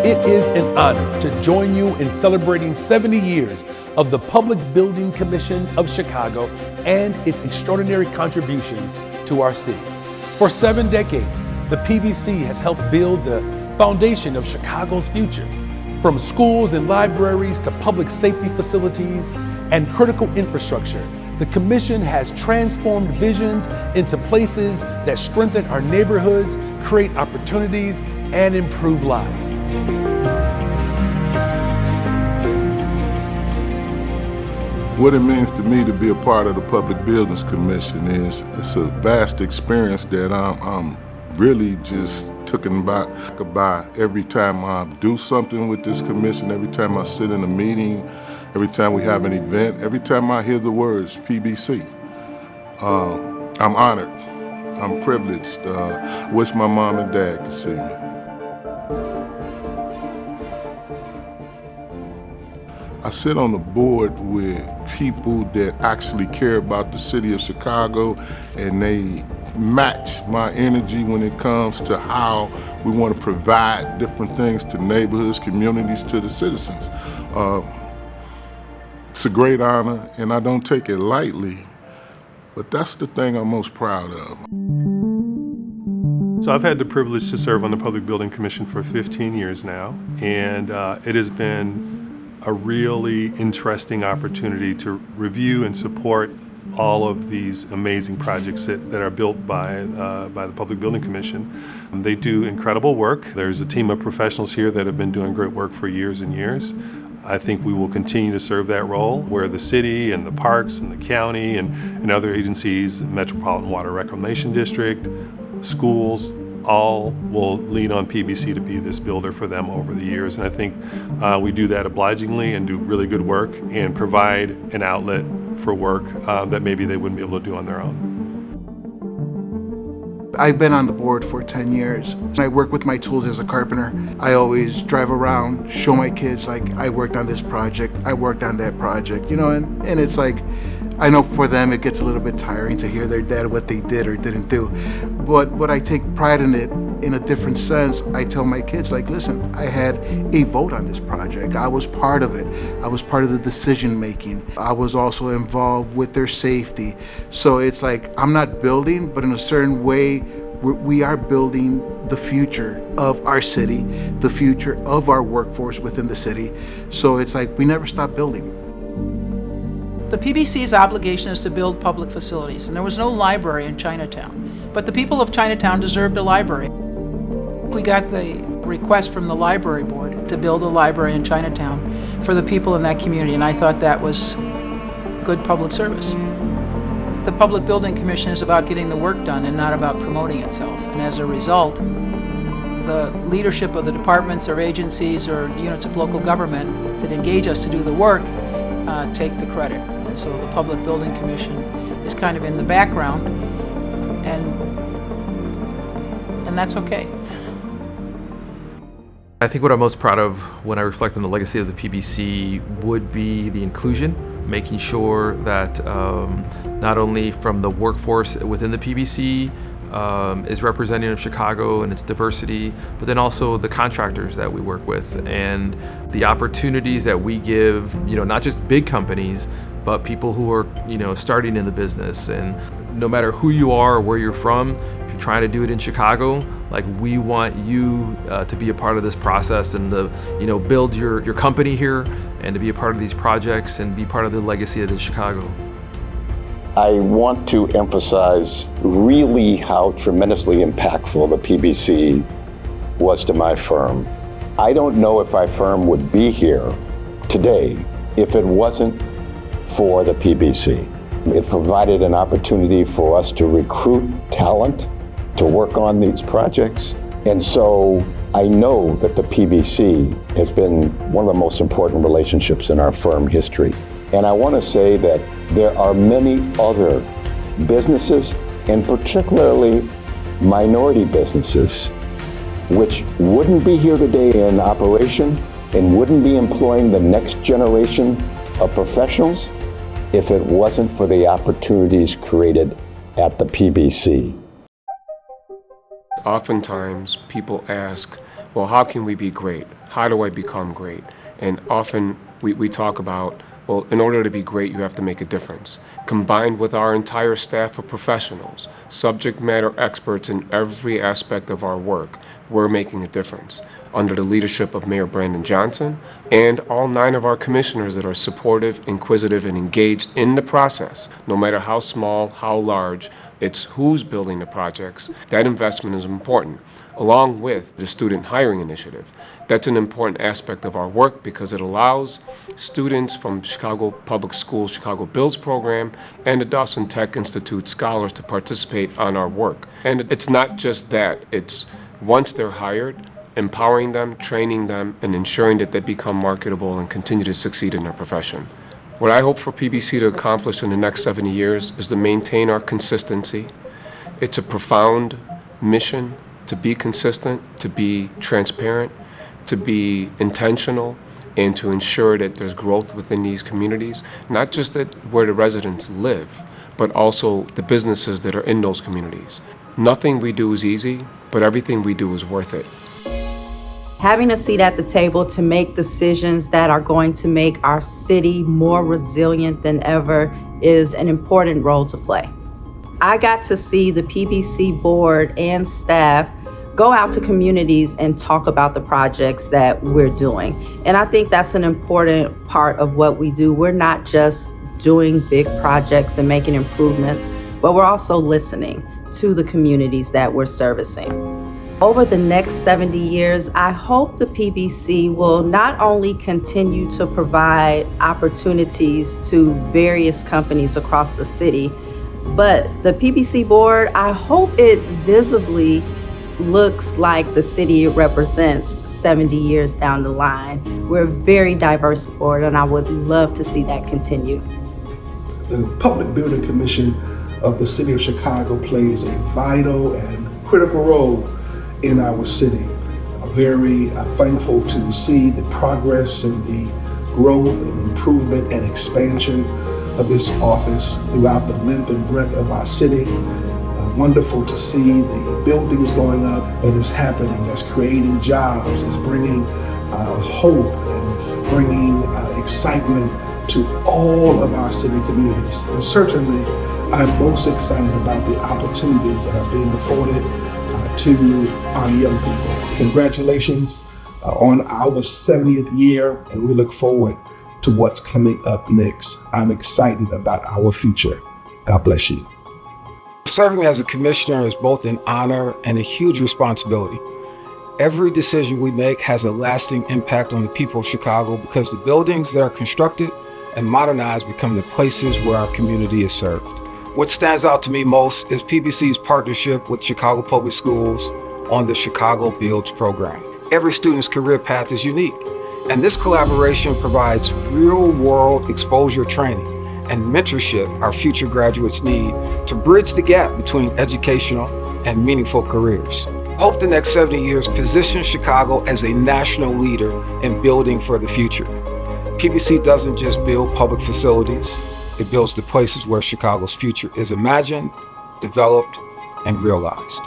It is an honor to join you in celebrating 70 years of the Public Building Commission of Chicago and its extraordinary contributions to our city. For 7 decades, the PBC has helped build the foundation of Chicago's future. From schools and libraries to public safety facilities and critical infrastructure, the Commission has transformed visions into places that strengthen our neighborhoods, create opportunities, and improve lives. What it means to me to be a part of the Public Buildings Commission is it's a vast experience that I'm really just taken by every time I do something with this commission, every time I sit in a meeting, every time we have an event, every time I hear the words PBC. I'm honored, I'm privileged. Wish my mom and dad could see me. I sit on the board with people that actually care about the city of Chicago, and they match my energy when it comes to how we want to provide different things to neighborhoods, communities, to the citizens. It's a great honor, and I don't take it lightly, but that's the thing I'm most proud of. So I've had the privilege to serve on the Public Building Commission for 15 years now, and it has been a really interesting opportunity to review and support all of these amazing projects that are built by the Public Building Commission. They do incredible work. There's a team of professionals here that have been doing great work for years and years. I think we will continue to serve that role where the city and the parks and the county and other agencies, Metropolitan Water Reclamation District, schools, all will lean on PBC to be this builder for them over the years. And I think we do that obligingly and do really good work and provide an outlet for work that maybe they wouldn't be able to do on their own. I've been on the board for 10 years. I work with my tools as a carpenter. I always drive around, show my kids, like, I worked on this project, I worked on that project, you know, and it's like, I know for them it gets a little bit tiring to hear their dad what they did or didn't do. But I take pride in it in a different sense. I tell my kids, like, listen, I had a vote on this project. I was part of it. I was part of the decision making. I was also involved with their safety. So it's like, I'm not building, but in a certain way, we are building the future of our city, the future of our workforce within the city. So it's like, we never stop building. The PBC's obligation is to build public facilities, and there was no library in Chinatown. But the people of Chinatown deserved a library. We got the request from the library board to build a library in Chinatown for the people in that community, and I thought that was good public service. The Public Building Commission is about getting the work done and not about promoting itself. And as a result, the leadership of the departments or agencies or units of local government that engage us to do the work take the credit. And so the Public Building Commission is kind of in the background, and that's okay. I think what I'm most proud of when I reflect on the legacy of the PBC would be the inclusion, making sure that not only from the workforce within the PBC is representative of Chicago and its diversity, but then also the contractors that we work with and the opportunities that we give, you know, not just big companies, but people who are, you know, starting in the business. And no matter who you are or where you're from, if you're trying to do it in Chicago, like, we want you to be a part of this process and build your company here and to be a part of these projects and be part of the legacy that is Chicago. I want to emphasize really how tremendously impactful the PBC was to my firm. I don't know if our firm would be here today if it wasn't for the PBC. It provided an opportunity for us to recruit talent to work on these projects. And so I know that the PBC has been one of the most important relationships in our firm history. And I want to say that there are many other businesses, and particularly minority businesses, which wouldn't be here today in operation and wouldn't be employing the next generation of professionals if it wasn't for the opportunities created at the PBC. Oftentimes people ask, well, how can we be great? How do I become great? And often we talk about, well, in order to be great, you have to make a difference. Combined with our entire staff of professionals, subject matter experts in every aspect of our work, we're making a difference. Under the leadership of Mayor Brandon Johnson and all 9 of our commissioners that are supportive, inquisitive, and engaged in the process, no matter how small, how large, it's who's building the projects. That investment is important, along with the student hiring initiative. That's an important aspect of our work because it allows students from Chicago Public Schools, Chicago Builds program, and the Dawson Tech Institute scholars to participate on our work. And it's not just that, it's once they're hired, empowering them, training them, and ensuring that they become marketable and continue to succeed in their profession. What I hope for PBC to accomplish in the next 70 years is to maintain our consistency. It's a profound mission to be consistent, to be transparent, to be intentional, and to ensure that there's growth within these communities, not just at where the residents live, but also the businesses that are in those communities. Nothing we do is easy, but everything we do is worth it. Having a seat at the table to make decisions that are going to make our city more resilient than ever is an important role to play. I got to see the PBC board and staff go out to communities and talk about the projects that we're doing. And I think that's an important part of what we do. We're not just doing big projects and making improvements, but we're also listening to the communities that we're servicing. Over the next 70 years, I hope the PBC will not only continue to provide opportunities to various companies across the city, but the PBC board, I hope it visibly looks like the city it represents 70 years down the line. We're a very diverse board, and I would love to see that continue. The Public Building Commission of the City of Chicago plays a vital and critical role in our city. I'm very thankful to see the progress and the growth and improvement and expansion of this office throughout the length and breadth of our city. Wonderful to see the buildings going up and it's happening. That's creating jobs, it's bringing hope and bringing excitement to all of our city communities. And certainly, I'm most excited about the opportunities that are being afforded to our young people. Congratulations on our 70th year, and we look forward to what's coming up next. I'm excited about our future. God bless you. Serving as a commissioner is both an honor and a huge responsibility. Every decision we make has a lasting impact on the people of Chicago because the buildings that are constructed and modernized become the places where our community is served. What stands out to me most is PBC's partnership with Chicago Public Schools on the Chicago Builds program. Every student's career path is unique, and this collaboration provides real-world exposure training and mentorship our future graduates need to bridge the gap between educational and meaningful careers. I hope the next 70 years positions Chicago as a national leader in building for the future. PBC doesn't just build public facilities, it builds the places where Chicago's future is imagined, developed, and realized.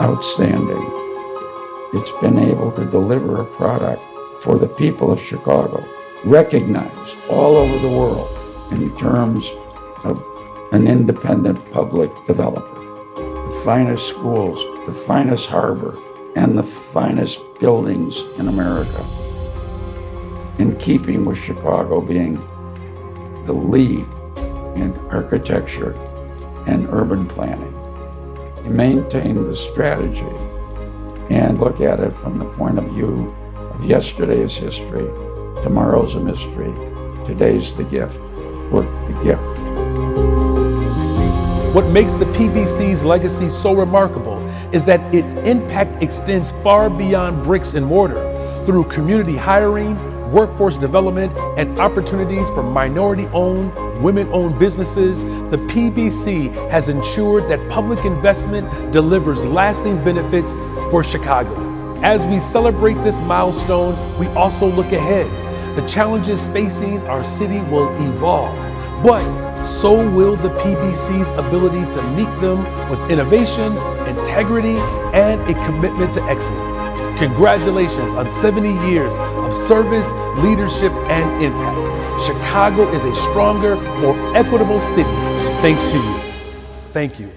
Outstanding. It's been able to deliver a product for the people of Chicago, recognized all over the world in terms of an independent public developer. The finest schools, the finest harbor, and the finest buildings in America, in keeping with Chicago being the lead in architecture and urban planning. To maintain the strategy and look at it from the point of view of yesterday's history, tomorrow's a mystery, today's the gift, work the gift. What makes the PBC's legacy so remarkable is that its impact extends far beyond bricks and mortar through community hiring, workforce development, and opportunities for minority-owned, women-owned businesses. The PBC has ensured that public investment delivers lasting benefits for Chicagoans. As we celebrate this milestone, we also look ahead. The challenges facing our city will evolve, but so will the PBC's ability to meet them with innovation, integrity, and a commitment to excellence. Congratulations on 70 years of service, leadership, and impact. Chicago is a stronger, more equitable city thanks to you. Thank you.